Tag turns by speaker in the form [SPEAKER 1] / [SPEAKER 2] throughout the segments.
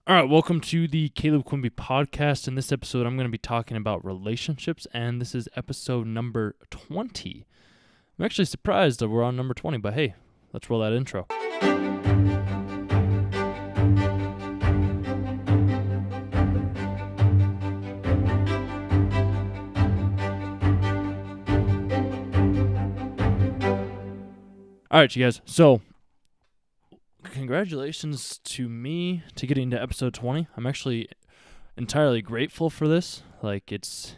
[SPEAKER 1] All right, welcome to the Caleb Quimby podcast. In this episode, I'm going to be talking about relationships, and this is episode number 20. I'm actually surprised that we're on number 20, but hey, let's roll that intro. All right, you guys. So, congratulations to me to getting to episode 20. I'm actually entirely grateful for this. Like it's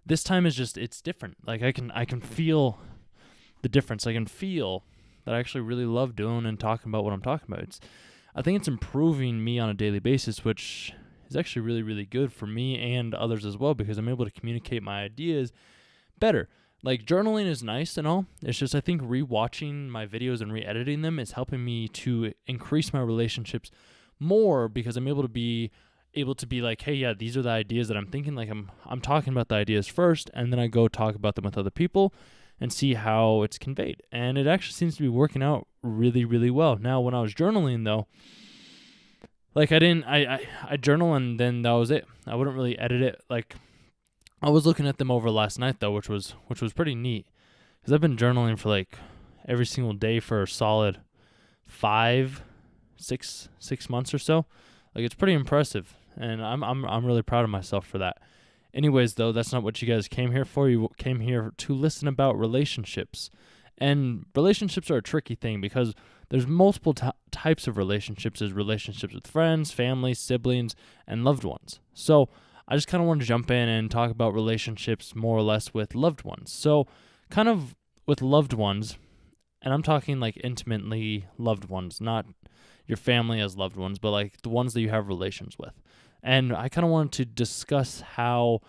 [SPEAKER 1] this time is just it's different. Like I can feel the difference. I can feel that I actually really love doing and talking about what I'm talking about. I think it's improving me on a daily basis, which is actually really, really good for me and others as well, because I'm able to communicate my ideas better. Like, journaling is nice and all. It's just I think rewatching my videos and re-editing them is helping me to increase my relationships more, because I'm able to be like, hey, yeah, these are the ideas that I'm thinking. Like I'm talking about the ideas first, and then I go talk about them with other people and see how it's conveyed. And it actually seems to be working out really, really well. Now, when I was journaling though, like I journal and then that was it. I wouldn't really edit it. Like, I was looking at them over last night though, which was pretty neat, because I've been journaling for like every single day for a solid 6 months or so. Like, it's pretty impressive, and I'm really proud of myself for that. Anyways, though, that's not what you guys came here for. You came here to listen about relationships, and relationships are a tricky thing because there's multiple types of relationships. There's relationships with friends, family, siblings, and loved ones. So I just kind of want to jump in and talk about relationships more or less with loved ones. So kind of with loved ones, and I'm talking like intimately loved ones, not your family as loved ones, but like the ones that you have relations with. And I kind of wanted to discuss how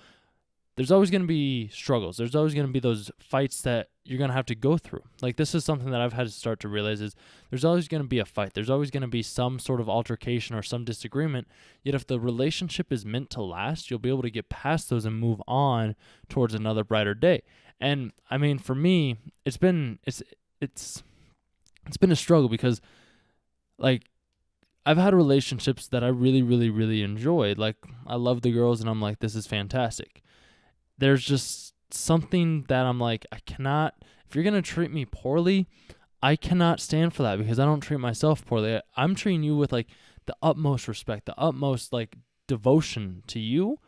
[SPEAKER 1] there's always going to be struggles. There's always going to be those fights that you're going to have to go through. Like, this is something that I've had to start to realize is there's always going to be a fight. There's always going to be some sort of altercation or some disagreement. Yet if the relationship is meant to last, you'll be able to get past those and move on towards another brighter day. And I mean, for me, it's been a struggle because, like, I've had relationships that I really, really, really enjoyed. Like, I love the girls and I'm like, this is fantastic. There's just something that I'm like, I cannot, if you're going to treat me poorly, I cannot stand for that, because I don't treat myself poorly. I'm treating you with like the utmost respect, the utmost like devotion to you.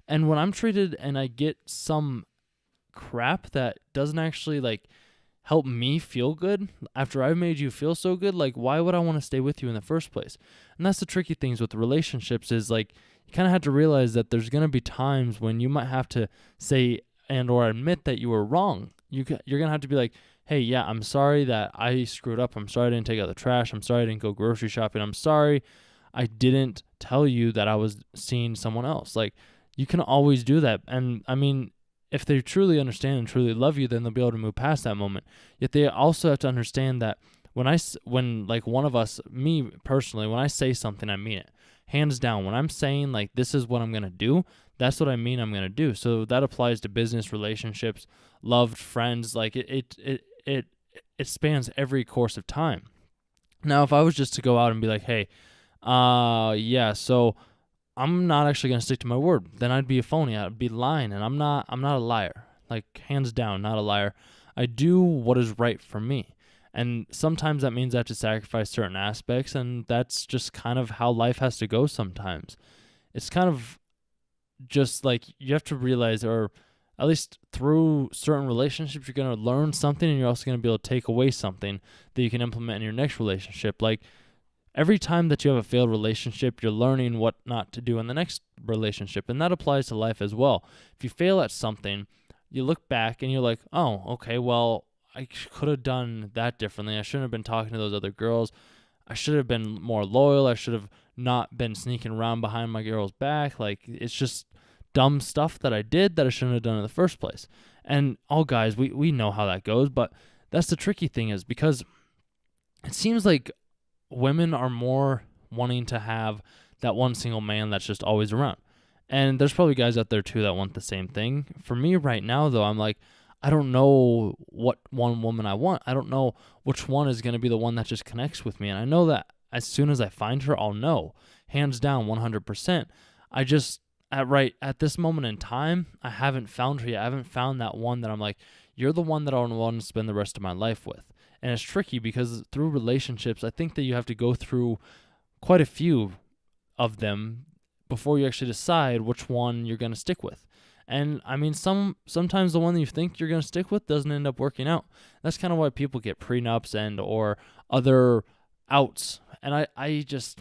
[SPEAKER 1] And when I'm treated and I get some crap that doesn't actually like help me feel good after I've made you feel so good, like, why would I want to stay with you in the first place? And that's the tricky things with relationships, is like, you kind of have to realize that there's going to be times when you might have to say and or admit that you were wrong. You're going to have to be like, hey, yeah, I'm sorry that I screwed up. I'm sorry I didn't take out the trash. I'm sorry I didn't go grocery shopping. I'm sorry I didn't tell you that I was seeing someone else. Like, you can always do that. And I mean, if they truly understand and truly love you, then they'll be able to move past that moment. Yet they also have to understand that when like one of us, me personally, when I say something, I mean it. Hands down. When I'm saying like, this is what I'm going to do, that's what I mean I'm going to do. So that applies to business, relationships, loved friends. Like, it spans every course of time. Now, if I was just to go out and be like, hey, yeah, so I'm not actually going to stick to my word, then I'd be a phony. I'd be lying, and I'm not a liar. Like, hands down, not a liar. I do what is right for me. And sometimes that means I have to sacrifice certain aspects, and that's just kind of how life has to go sometimes. It's kind of just like, you have to realize, or at least through certain relationships, you're going to learn something, and you're also going to be able to take away something that you can implement in your next relationship. Like, every time that you have a failed relationship, you're learning what not to do in the next relationship, and that applies to life as well. If you fail at something, you look back and you're like, oh, okay, well, I could have done that differently. I shouldn't have been talking to those other girls. I should have been more loyal. I should have not been sneaking around behind my girl's back. Like, it's just dumb stuff that I did that I shouldn't have done in the first place. And all guys, we know how that goes, but that's the tricky thing, is because it seems like women are more wanting to have that one single man that's just always around. And there's probably guys out there too that want the same thing. For me right now, though, I'm like, I don't know what one woman I want. I don't know which one is going to be the one that just connects with me. And I know that as soon as I find her, I'll know, hands down 100%. I just at this moment in time, I haven't found her yet. I haven't found that one that I'm like, you're the one that I want to spend the rest of my life with. And it's tricky because through relationships, I think that you have to go through quite a few of them before you actually decide which one you're going to stick with. And I mean, sometimes the one that you think you're going to stick with doesn't end up working out. That's kind of why people get prenups and or other outs. And I just,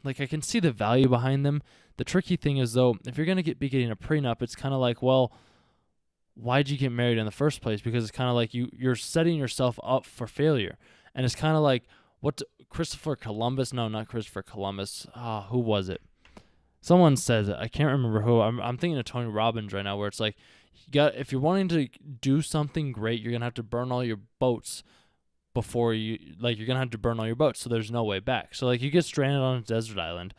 [SPEAKER 1] like, I can see the value behind them. The tricky thing is, though, if you're going to be getting a prenup, it's kind of like, well, why'd you get married in the first place? Because it's kind of like you're setting yourself up for failure. And it's kind of like, Christopher Columbus? No, not Christopher Columbus. Who was it? Someone says it. I can't remember who. I'm thinking of Tony Robbins right now, where it's like, if you're wanting to do something great, you're gonna have to burn all your boats before you're gonna have to burn all your boats, so there's no way back. So like, you get stranded on a desert island,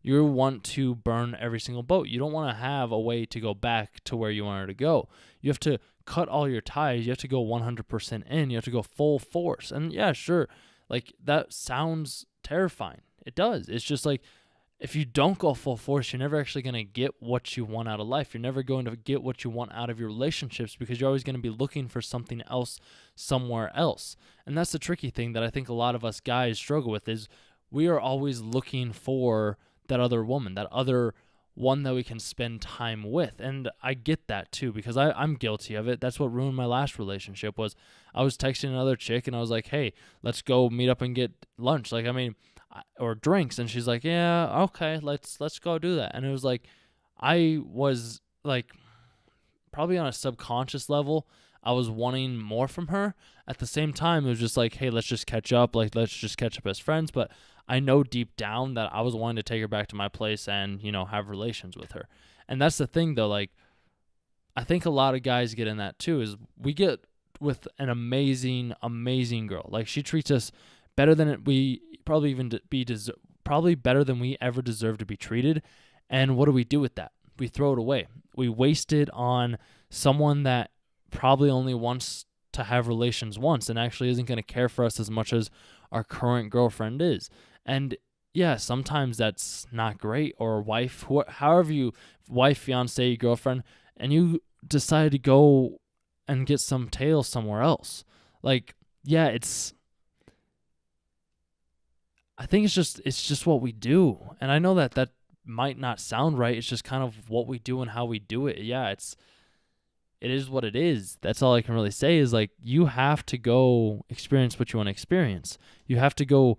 [SPEAKER 1] you want to burn every single boat. You don't want to have a way to go back to where you wanted to go. You have to cut all your ties. You have to go 100% in. You have to go full force. And yeah, sure, like, that sounds terrifying. It does. It's just like, if you don't go full force, you're never actually going to get what you want out of life. You're never going to get what you want out of your relationships because you're always going to be looking for something else somewhere else. And that's the tricky thing that I think a lot of us guys struggle with, is we are always looking for that other woman, that other one that we can spend time with. And I get that too, because I'm guilty of it. That's what ruined my last relationship. Was I was texting another chick and I was like, hey, let's go meet up and get lunch. Like, I mean, or drinks. And she's like, yeah, okay, let's go do that. And it was like, I was like, probably on a subconscious level, I was wanting more from her. At the same time, it was just like, hey, let's just catch up. Like, let's just catch up as friends. But I know deep down that I was wanting to take her back to my place and, have relations with her. And that's the thing, though. Like, I think a lot of guys get in that too, is we get with an amazing, amazing girl. Like, she treats us better than we probably even probably better than we ever deserve to be treated. And what do we do with that? We throw it away. We waste it on someone that probably only wants to have relations once and actually isn't going to care for us as much as our current girlfriend is. And yeah, sometimes that's not great. Or wife, however you, wife, fiance, girlfriend, and you decide to go and get some tail somewhere else. Like, yeah, I think it's just what we do. And I know that might not sound right. It's just kind of what we do and how we do it. Yeah, it is what it is. That's all I can really say, is like, you have to go experience what you want to experience. You have to go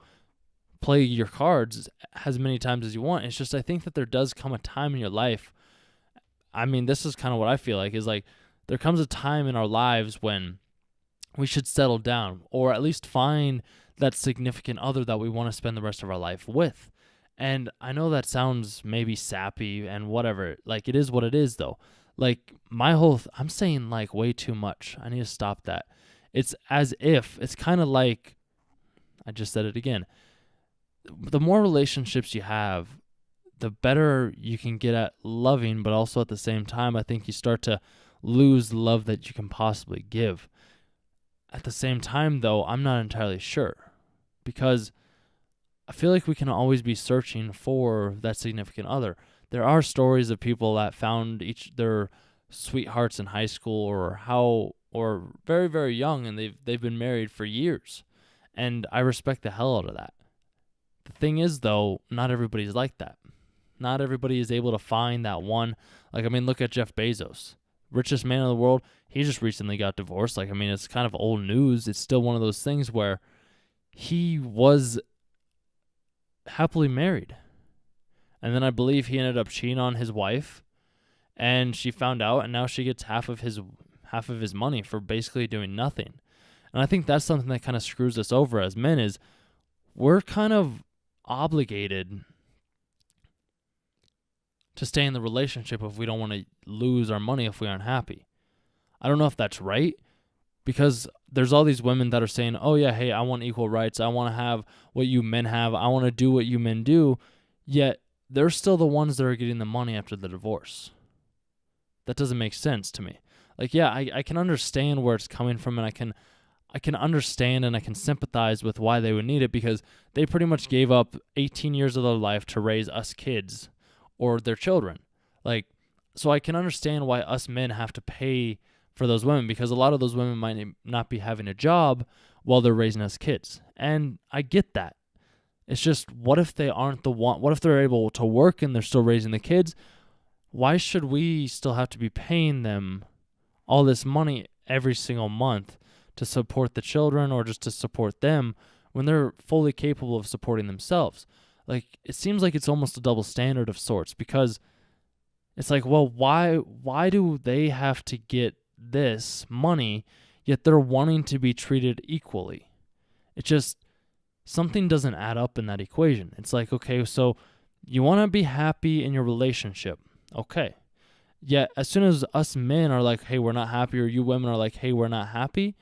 [SPEAKER 1] play your cards as many times as you want. It's just, I think that there does come a time in your life. I mean, this is kind of what I feel like, is like, there comes a time in our lives when we should settle down, or at least find that significant other that we want to spend the rest of our life with. And I know that sounds maybe sappy and whatever. Like, it is what it is, though. Like, I'm saying like way too much. I need to stop that. It's as if, it's kind of like, I just said it again. The more relationships you have, the better you can get at loving, but also at the same time, I think you start to lose the love that you can possibly give. At the same time, though, I'm not entirely sure, because I feel like we can always be searching for that significant other. There are stories of people that found their sweethearts in high school or very, very young, and they've been married for years. And I respect the hell out of that. The thing is, though, not everybody's like that. Not everybody is able to find that one. Like, I mean, look at Jeff Bezos, richest man in the world. He just recently got divorced. Like, I mean, it's kind of old news. It's still one of those things where he was happily married. And then I believe he ended up cheating on his wife, and she found out, and now she gets half of his money for basically doing nothing. And I think that's something that kind of screws us over as men, is we're kind of obligated to stay in the relationship if we don't want to lose our money if we aren't happy. I don't know if that's right, because there's all these women that are saying, oh yeah, hey, I want equal rights. I want to have what you men have. I want to do what you men do. Yet they're still the ones that are getting the money after the divorce. That doesn't make sense to me. Like, yeah, I can understand where it's coming from, and I can understand and I can sympathize with why they would need it, because they pretty much gave up 18 years of their life to raise us kids or their children. Like, so I can understand why us men have to pay for those women, because a lot of those women might not be having a job while they're raising us kids. And I get that. It's just, what if they aren't the one? What if they're able to work and they're still raising the kids? Why should we still have to be paying them all this money every single month to support the children or just to support them when they're fully capable of supporting themselves? Like, it seems like it's almost a double standard of sorts, because it's like, well, why do they have to get this money, yet they're wanting to be treated equally? It just, something doesn't add up in that equation. It's like, okay, so you want to be happy in your relationship. Okay. Yet as soon as us men are like, hey, we're not happy, or you women are like, hey, we're not happy,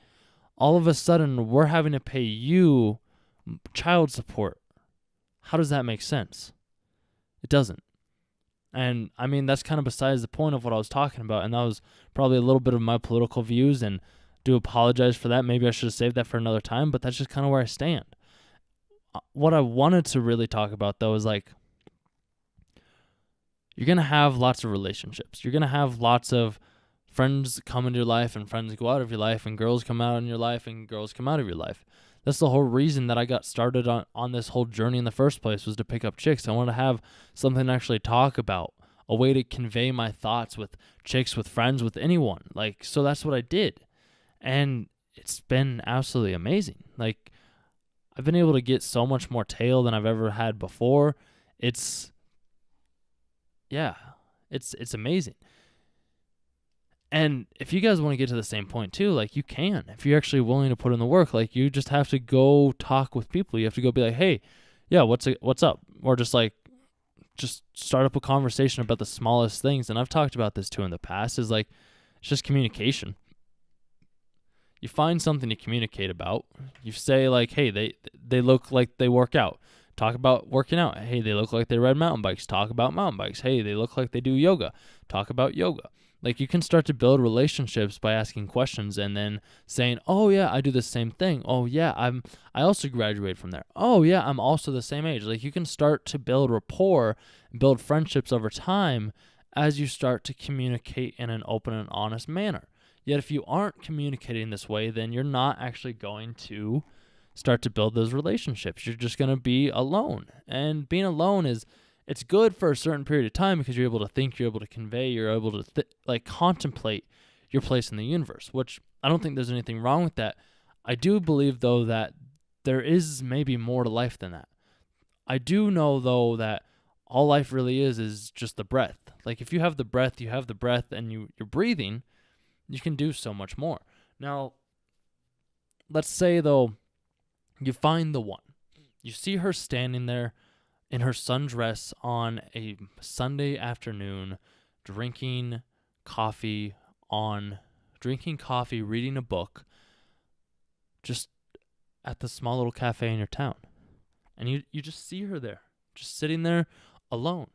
[SPEAKER 1] all of a sudden we're having to pay you child support. How does that make sense? It doesn't. And I mean, that's kind of besides the point of what I was talking about. And that was probably a little bit of my political views, and do apologize for that. Maybe I should have saved that for another time, but that's just kind of where I stand. What I wanted to really talk about, though, is like, you're going to have lots of relationships. You're going to have lots of friends come into your life and friends go out of your life, and girls come out in your life and girls come out of your life. That's the whole reason that I got started on this whole journey in the first place, was to pick up chicks. I want to have something to actually talk about, a way to convey my thoughts with chicks, with friends, with anyone. Like, so that's what I did. And it's been absolutely amazing. Like, I've been able to get so much more tail than I've ever had before. It's amazing. And if you guys want to get to the same point too, like, you can. If you're actually willing to put in the work, like, you just have to go talk with people. You have to go be like, hey, yeah, what's up? Or just start up a conversation about the smallest things. And I've talked about this too in the past, is like, it's just communication. You find something to communicate about. You say like, hey, they look like they work out. Talk about working out. Hey, they look like they ride mountain bikes. Talk about mountain bikes. Hey, they look like they do yoga. Talk about yoga. Like, you can start to build relationships by asking questions and then saying, oh yeah, I do the same thing. Oh yeah, I also graduated from there. Oh yeah, I'm also the same age. Like, you can start to build rapport, build friendships over time as you start to communicate in an open and honest manner. Yet if you aren't communicating this way, then you're not actually going to start to build those relationships. You're just going to be alone. And being alone it's good for a certain period of time, because you're able to think, you're able to convey, you're able to contemplate your place in the universe, which I don't think there's anything wrong with that. I do believe, though, that there is maybe more to life than that. I do know, though, that all life really is just the breath. Like, if you have the breath, and you're breathing, you can do so much more. Now, let's say, though, you find the one. You see her standing there in her sundress on a Sunday afternoon, drinking coffee, reading a book, just at the small little cafe in your town. And you just see her there, just sitting there alone.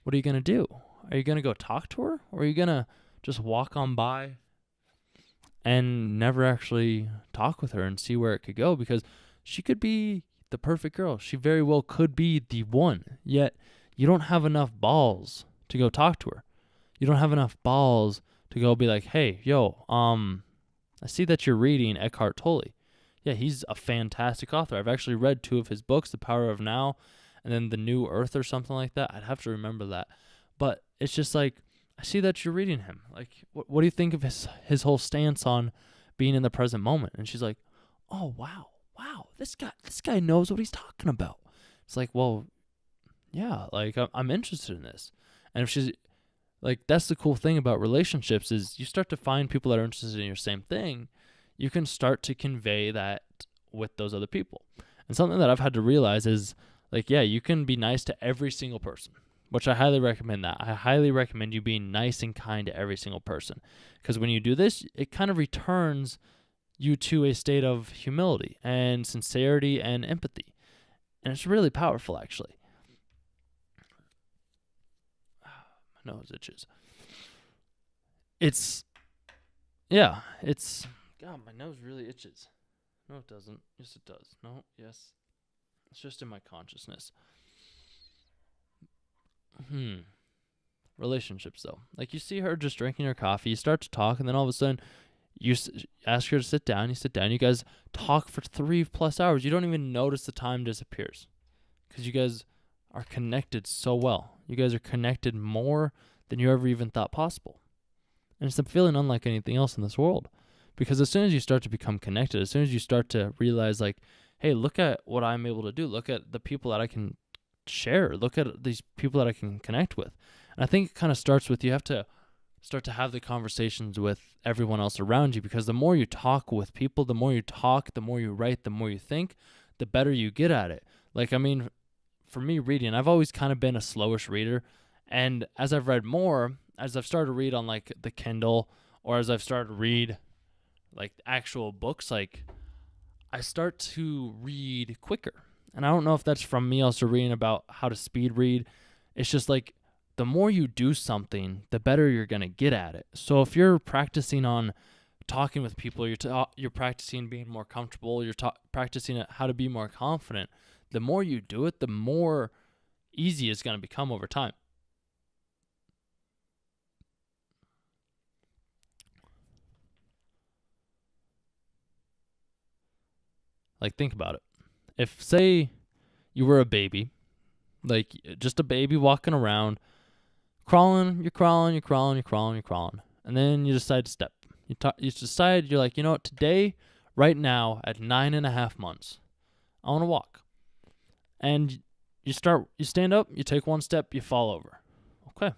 [SPEAKER 1] What are you going to do? Are you going to go talk to her? Or are you going to just walk on by and never actually talk with her and see where it could go? Because she could be the perfect girl. She very well could be the one. Yet you don't have enough balls to go talk to her. You don't have enough balls to go be like, hey, yo, I see that you're reading Eckhart Tolle. Yeah, he's a fantastic author. I've actually read 2 of his books, The Power of Now and then The New Earth or something like that. I'd have to remember that. But it's just like, I see that you're reading him. Like, what do you think of his whole stance on being in the present moment? And she's like, oh, wow, this guy knows what he's talking about. It's like, well, yeah, like, I'm interested in this. And if she's like, that's the cool thing about relationships, is you start to find people that are interested in your same thing. You can start to convey that with those other people. And something that I've had to realize is, like, yeah, you can be nice to every single person, which I highly recommend that. I highly recommend you being nice and kind to every single person. Because when you do this, it kind of returns you to a state of humility and sincerity and empathy. And it's really powerful, actually. My nose itches. It's God, my nose really itches. No, it doesn't. Yes, it does. No, yes. It's just in my consciousness. Relationships, though. Like, you see her just drinking her coffee. You start to talk, and then all of a sudden, you ask her to sit down. You sit down. You guys talk for 3+ hours. You don't even notice the time disappears because you guys are connected so well. You guys are connected more than you ever even thought possible. And it's a feeling unlike anything else in this world. Because as soon as you start to become connected, as soon as you start to realize, like, hey, look at what I'm able to do. Look at the people that I can share. Look at these people that I can connect with. And I think it kind of starts with, you have to start to have the conversations with everyone else around you, because the more you talk with people, the more you talk, the more you write, the more you think, the better you get at it. Like, I mean, for me, reading, I've always kind of been a slowish reader. And as I've read more, as I've started to read on like the Kindle, or as I've started to read like actual books, like I start to read quicker. And I don't know if that's from me also reading about how to speed read. It's just like, the more you do something, the better you're going to get at it. So if you're practicing on talking with people, you're practicing being more comfortable, you're practicing how to be more confident, the more you do it, the more easy it's going to become over time. Like, think about it. If, say, you were a baby, like just a baby walking around, crawling, you're crawling, and then you decide to step. You decide, you're like, you know what, today, right now, at 9.5 months, I want to walk. And you stand up, you take one step, you fall over. Okay.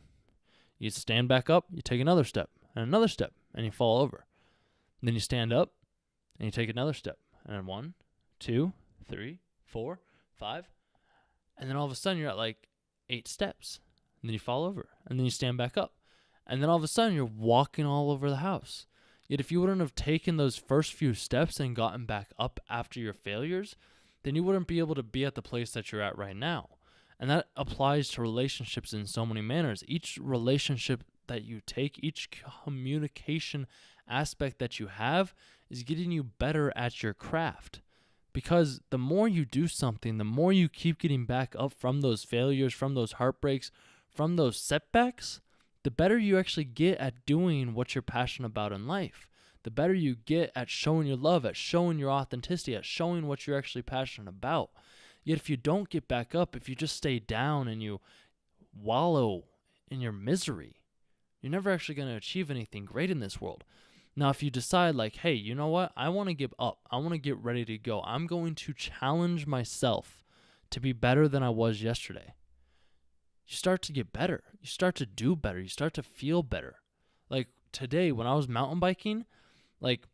[SPEAKER 1] You stand back up, you take another step, and you fall over. And then you stand up, and you take another step. And then 1, 2, 3, 4, 5. And then all of a sudden, you're at like 8 steps. And then you fall over. And then you stand back up. And then all of a sudden, you're walking all over the house. Yet if you wouldn't have taken those first few steps and gotten back up after your failures, then you wouldn't be able to be at the place that you're at right now. And that applies to relationships in so many manners. Each relationship that you take, each communication aspect that you have, is getting you better at your craft. Because the more you do something, the more you keep getting back up from those failures, from those heartbreaks, from those setbacks, the better you actually get at doing what you're passionate about in life. The better you get at showing your love, at showing your authenticity, at showing what you're actually passionate about. Yet if you don't get back up, if you just stay down and you wallow in your misery, you're never actually going to achieve anything great in this world. Now, if you decide like, hey, you know what? I want to give up. I want to get ready to go. I'm going to challenge myself to be better than I was yesterday. You start to get better. You start to do better. You start to feel better. Like today when I was mountain biking, like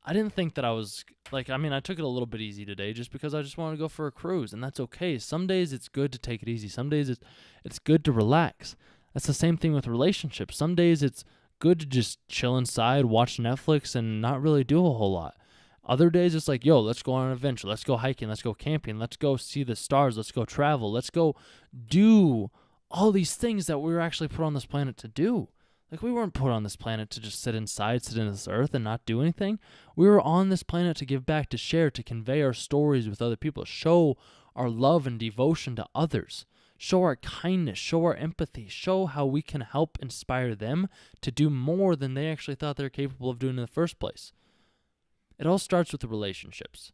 [SPEAKER 1] I didn't think that I was like, I mean, I took it a little bit easy today just because I just wanted to go for a cruise, and that's okay. Some days it's good to take it easy. Some days it's good to relax. That's the same thing with relationships. Some days it's good to just chill inside, watch Netflix, and not really do a whole lot. Other days it's like, yo, let's go on an adventure. Let's go hiking. Let's go camping. Let's go see the stars. Let's go travel. Let's go do all these things that we were actually put on this planet to do. Like, we weren't put on this planet to just sit inside, sit in this earth and not do anything. We were on this planet to give back, to share, to convey our stories with other people, show our love and devotion to others, show our kindness, show our empathy, show how we can help inspire them to do more than they actually thought they were capable of doing in the first place. It all starts with the relationships.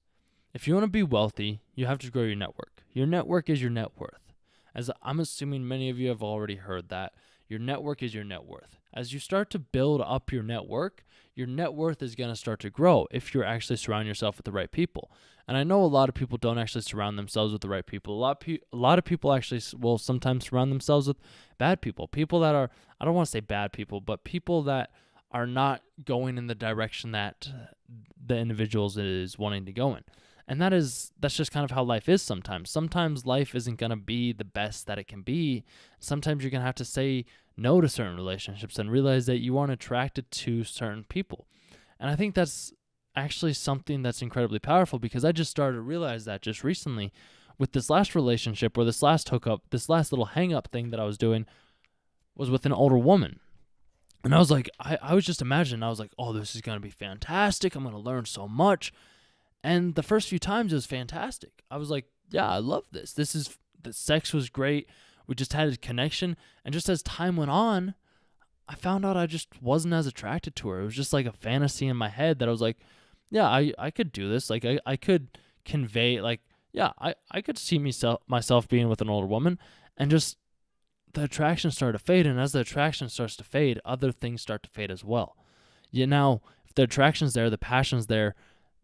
[SPEAKER 1] If you want to be wealthy, you have to grow your network. Your network is your net worth. As I'm assuming many of you have already heard that, your network is your net worth. As you start to build up your network is going to start to grow if you're actually surrounding yourself with the right people. And I know a lot of people don't actually surround themselves with the right people. A lot of people actually will sometimes surround themselves with bad people. People that are, I don't want to say bad people, but people that are not going in the direction that the individuals is wanting to go in. And that's just kind of how life is sometimes. Sometimes life isn't going to be the best that it can be. Sometimes you're going to have to say no to certain relationships and realize that you aren't attracted to certain people. And I think that's actually something that's incredibly powerful, because I just started to realize that just recently with this last relationship, or this last hookup, this last little hang up thing that I was doing was with an older woman. And I was like, I was just imagining, I was like, oh, this is going to be fantastic. I'm going to learn so much. And the first few times it was fantastic. I was like, yeah, I love this. The sex was great. We just had a connection. And just as time went on, I found out I just wasn't as attracted to her. It was just like a fantasy in my head that I was like, yeah, I could do this. Like I could convey, like, yeah, I could see myself being with an older woman. And just the attraction started to fade. And as the attraction starts to fade, other things start to fade as well. Now, if the attraction's there, the passion's there,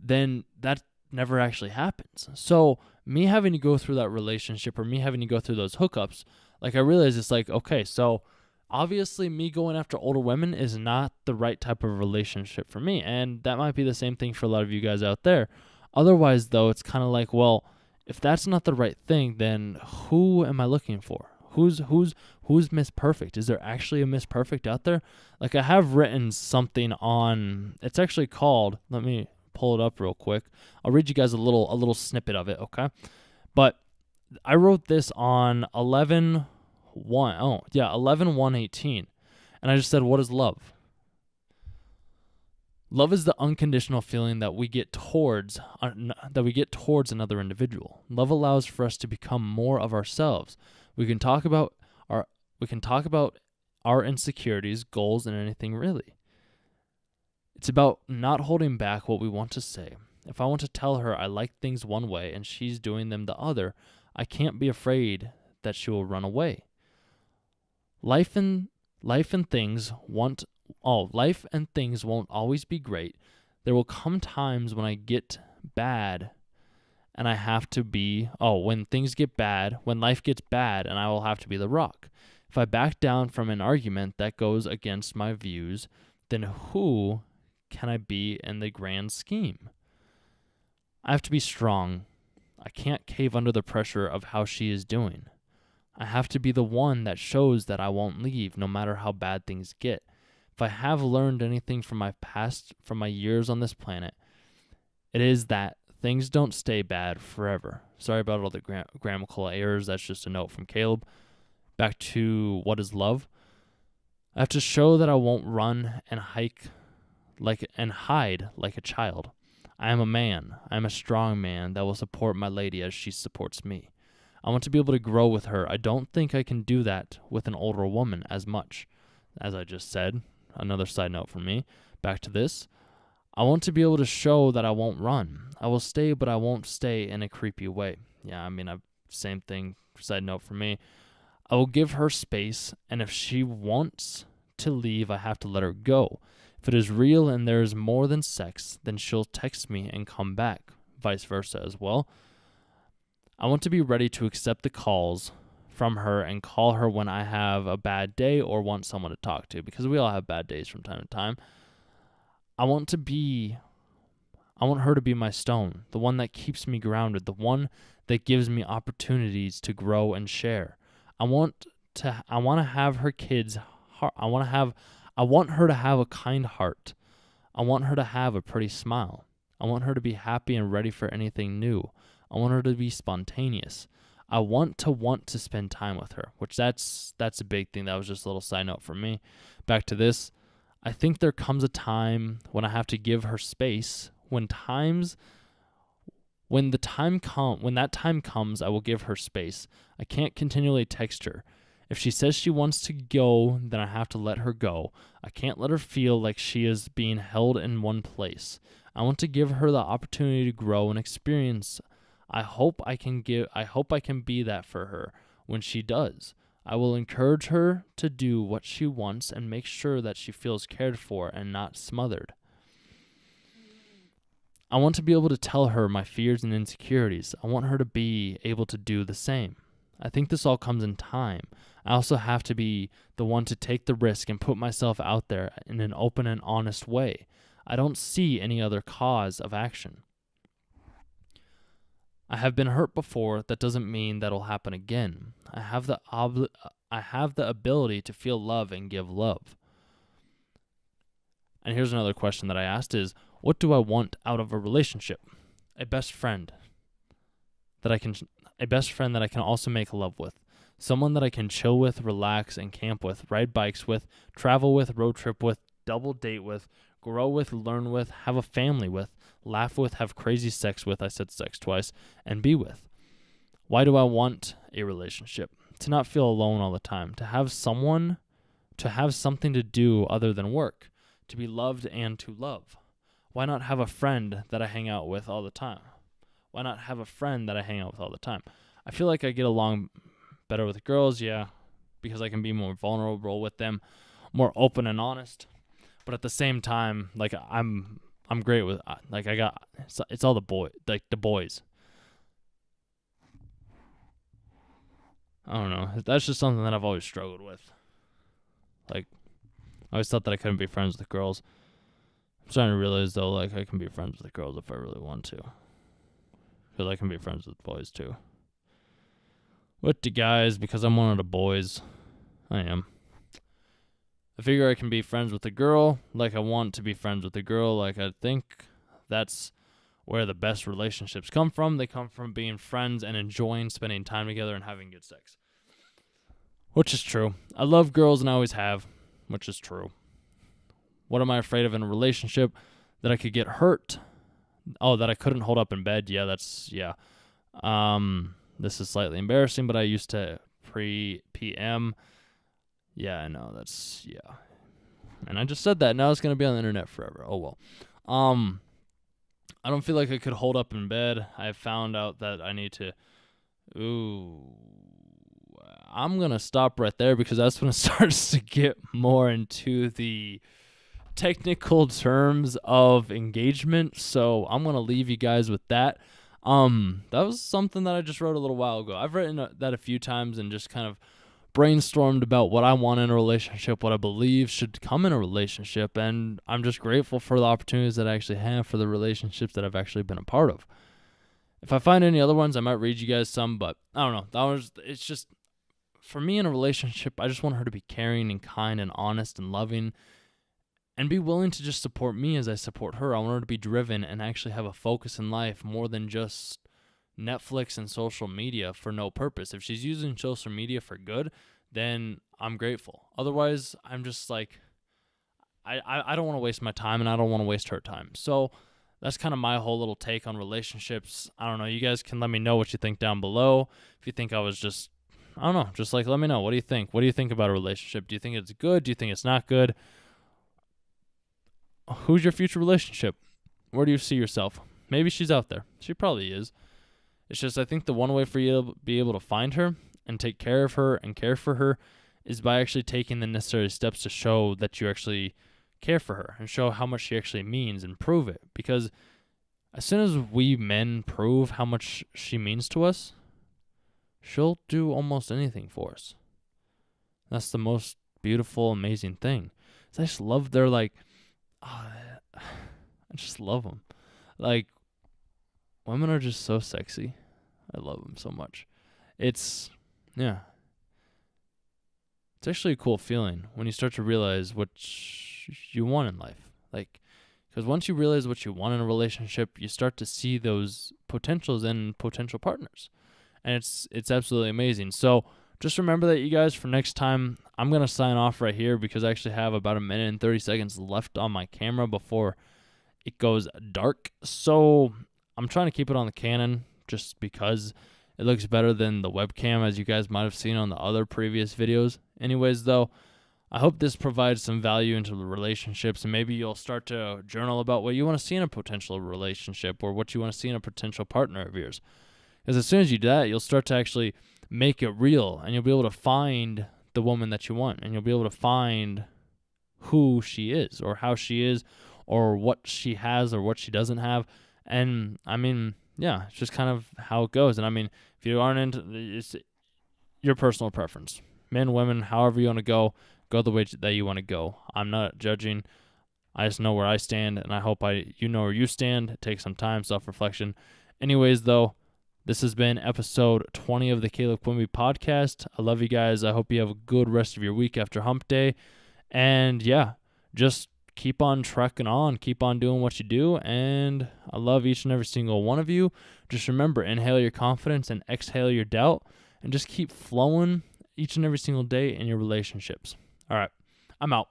[SPEAKER 1] then that never actually happens. So me having to go through that relationship, or me having to go through those hookups, like I realized it's like, okay, so obviously me going after older women is not the right type of relationship for me. And that might be the same thing for a lot of you guys out there. Otherwise, though, it's kind of like, well, if that's not the right thing, then who am I looking for? Who's Miss Perfect? Is there actually a Miss Perfect out there? Like I have written something on, it's actually called, let me pull it up real quick. I'll read you guys a little snippet of it, okay? But I wrote this on 11/1/18. And I just said, what is love? Love is the unconditional feeling that we get towards another individual. Love allows for us to become more of ourselves. We can talk about our insecurities, goals, and anything really. It's about not holding back what we want to say. If I want to tell her I like things one way and she's doing them the other, I can't be afraid that she will run away. Life and things won't always be great. There will come times when I get bad and I have to be, when things get bad, when life gets bad, and I will have to be the rock. If I back down from an argument that goes against my views, then who can I be in the grand scheme? I have to be strong. I can't cave under the pressure of how she is doing. I have to be the one that shows that I won't leave no matter how bad things get. If I have learned anything from my past, from my years on this planet, it is that things don't stay bad forever. Sorry about all the grammatical errors. That's just a note from Caleb. Back to what is love. I have to show that I won't run and hide like a child. I am a man. I am a strong man that will support my lady as she supports me. I want to be able to grow with her. I don't think I can do that with an older woman as much. As I just said, another side note from me. Back to this. I want to be able to show that I won't run. I will stay, but I won't stay in a creepy way. Yeah, I mean, same thing, side note for me. I will give her space, and if she wants to leave, I have to let her go. If it is real and there is more than sex, then she'll text me and come back, vice versa as well. I want to be ready to accept the calls from her and call her when I have a bad day or want someone to talk to, because we all have bad days from time to time. I want her to be my stone, the one that keeps me grounded, the one that gives me opportunities to grow and share. I want her to have a kind heart. I want her to have a pretty smile. I want her to be happy and ready for anything new. I want her to be spontaneous. I want to spend time with her, which that's a big thing. That was just a little side note for me. Back to this. I think there comes a time when I have to give her space. When that time comes, I will give her space. I can't continually text her. If she says she wants to go, then I have to let her go. I can't let her feel like she is being held in one place. I want to give her the opportunity to grow and experience. I hope I can be that for her when she does. I will encourage her to do what she wants and make sure that she feels cared for and not smothered. I want to be able to tell her my fears and insecurities. I want her to be able to do the same. I think this all comes in time. I also have to be the one to take the risk and put myself out there in an open and honest way. I don't see any other cause of action. I have been hurt before. That doesn't mean that'll happen again. I have the ability to feel love and give love. And here's another question that I asked is, what do I want out of a relationship? A best friend that I can also make love with. Someone that I can chill with, relax, and camp with, ride bikes with, travel with, road trip with, double date with, grow with, learn with, have a family with, laugh with, have crazy sex with, I said sex twice, and be with. Why do I want a relationship? To not feel alone all the time, to have someone, to have something to do other than work, to be loved and to love. Why not have a friend that I hang out with all the time? Why not have a friend that I hang out with all the time? I feel like I get along better with girls, yeah, because I can be more vulnerable with them, more open and honest. But at the same time, like I'm great with like I got it's all the boys. I don't know. That's just something that I've always struggled with. Like I always thought that I couldn't be friends with girls. I'm starting to realize though, like I can be friends with girls if I really want to, because I can be friends with boys too. With the guys, because I'm one of the boys, I am. I figure I can be friends with a girl like I want to be friends with a girl. Like I think that's where the best relationships come from. They come from being friends and enjoying spending time together and having good sex. Which is true. I love girls and I always have, which is true. What am I afraid of in a relationship? That I could get hurt. Oh, that I couldn't hold up in bed. Yeah. This is slightly embarrassing, but I used to pre-PM. Yeah, I know. Yeah. And I just said that. Now it's going to be on the internet forever. Oh, well. I don't feel like I could hold up in bed. I found out that I need to... I'm going to stop right there because that's when it starts to get more into the technical terms of engagement. So I'm going to leave you guys with that. That was something that I just wrote a little while ago. I've written that a few times and just kind of brainstormed about what I want in a relationship, what I believe should come in a relationship, and I'm just grateful for the opportunities that I actually have for the relationships that I've actually been a part of. If I find any other ones, I might read you guys some, but I don't know. It's just, for me in a relationship, I just want her to be caring and kind and honest and loving and be willing to just support me as I support her. I want her to be driven and actually have a focus in life more than just Netflix and social media for no purpose. If she's using social media for good, then I'm grateful. Otherwise, I'm just like, I don't want to waste my time and I don't want to waste her time. So that's kind of my whole little take on relationships. I don't know. You guys can let me know what you think down below. If you think I was just, I don't know, just like let me know. What do you think? What do you think about a relationship? Do you think it's good? Do you think it's not good? Who's your future relationship? Where do you see yourself? Maybe she's out there. She probably is. It's just I think the one way for you to be able to find her and take care of her and care for her is by actually taking the necessary steps to show that you actually care for her and show how much she actually means and prove it. Because as soon as we men prove how much she means to us, she'll do almost anything for us. That's the most beautiful, amazing thing. I just love their I just love them. Like, women are just so sexy. I love them so much. It's actually a cool feeling when you start to realize what you want in life. Like, because once you realize what you want in a relationship, you start to see those potentials in potential partners. And it's absolutely amazing. So just remember that, you guys, for next time. I'm going to sign off right here because I actually have about 1 minute and 30 seconds left on my camera before it goes dark. So I'm trying to keep it on the Canon just because it looks better than the webcam, as you guys might have seen on the other previous videos. Anyways, though, I hope this provides some value into the relationships, and maybe you'll start to journal about what you want to see in a potential relationship or what you want to see in a potential partner of yours. Because as soon as you do that, you'll start to actually make it real, and you'll be able to find the woman that you want, and you'll be able to find who she is or how she is or what she has or what she doesn't have. And I mean, yeah, it's just kind of how it goes. And I mean, if you aren't into, it's your personal preference. Men, women, however you want to go the way that you want to go. I'm not judging. I just know where I stand, and I hope you know where you stand. Take some time, self-reflection. Anyways, though, this has been episode 20 of the Caleb Quimby podcast. I love you guys. I hope you have a good rest of your week after hump day. And yeah, just keep on trucking on. Keep on doing what you do. And I love each and every single one of you. Just remember, inhale your confidence and exhale your doubt. and just keep flowing each and every single day in your relationships. All right, I'm out.